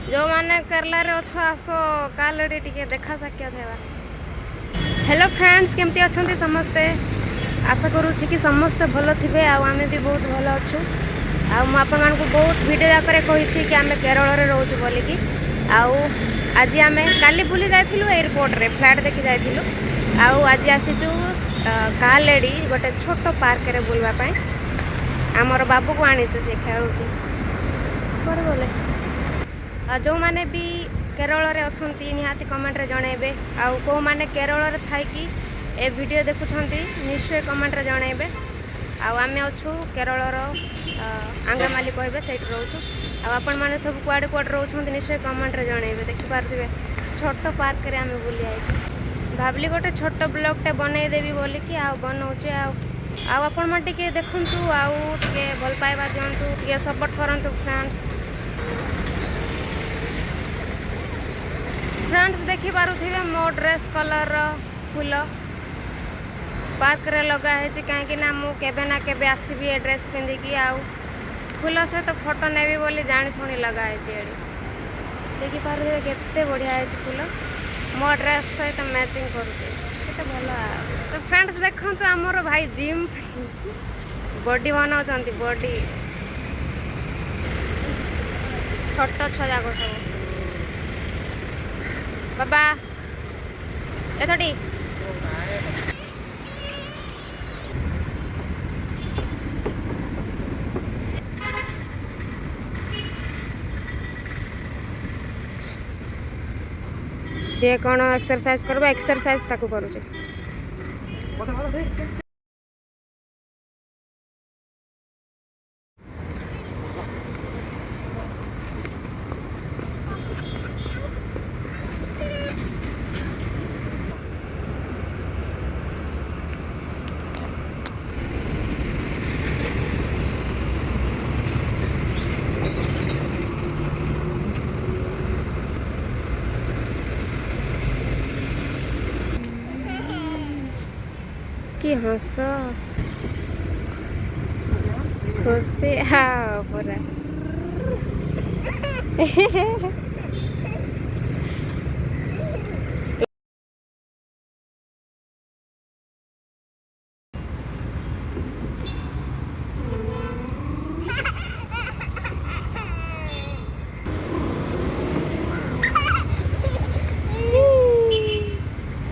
जो मैंने केरला रे अच्छो आसो कालड़ी टिके देखा साक्षात हेबा। हेलो फ्रेंड्स, केमती अच्छे समस्ते? आशा करुँच कि समस्ते भल थे आम भी बहुत भल अच्छु। आपण को बहुत वीडियो जाकर कही कि आम केरल में रोचु बोलिकी। आज आम काली बुली जाइलु एयरपोर्ट रे फ्लाइट देखी जाइलु। आज आसीचु कालेड़ी गोटे छोट पार्क रे बुलवाई। आमर बाबू को आनीचु, सी खेलुची बोले। जो मैंने भी केरल रे अछंती निहाती कमेंट रे जणेबे। को माने केरल रे थाई कि ए वीडियो देखुछंती निश्चय कमेंट रे जणेबे। आमे अछु केरल रो आंगामाली कहबे सेट रहउछु। आपण माने सब कुआडे कुआडे रहउछंती निश्चय कमेंट रे जणेबे। देखि पारथिबे छोट पार्क रे आमे बुली आइछु। भाबली गोटे छोट ब्लॉग टे बनै देबी बोली कि बनौचे। आपण मन टिके देखंतु, टिके भल पाइबा दियंतु, टिके सपोर्ट करंतु फ्रेंड्स देखि पारुथिबे मो ड्रेस कलर फूल पार्क रे लगा है कहीं ना मु केबे ना केबे आसबी ए ड्रेस पिंधिकी फूल सहित फोटो नेबी बोली जानी शुणी लगा है। देखि पारुथिबे केते बढ़िया है फूल मो ड्रेस सहित मैचिंग करुचे, केते भल। तो फ्रेंड्स देखंतु हमर भाई जिम बॉडी बनाउछंती, बॉडी छोट छुआ जाक सब। बाबा एथटी सी कौन एक्सरसाइज करबा, एक्सरसाइज ताकू करूचे। कि हस खुशी पूरा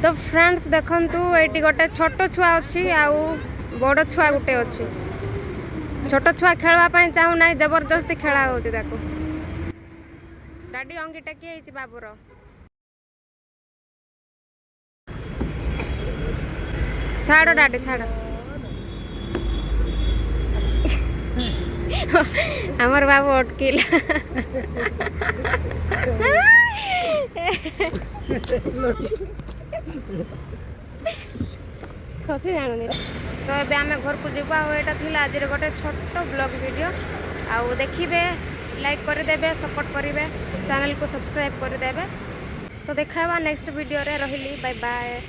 तो फ्रेंड्स देखंतु एटी गोटे छोट छुआ अच्छी बड़ छुआ गोटे अच्छी। छोट छुआ खेलवाई चाहू ना, जबरदस्ती खेला हो। डाडी अंगी टेकी बाबूर छाड़ डाडी छाड़। हमर बाबू अटकिल खसी जानी। तो ये आम घर को जीवा यहाँ थी आज गोटे छोट ब्लॉग वीडियो। देखिए लाइक करदे, सपोर्ट करेंगे, चैनल को सब्सक्राइब करदे। तो देखा नेक्स्ट वीडियो रे। रही बाय बाय।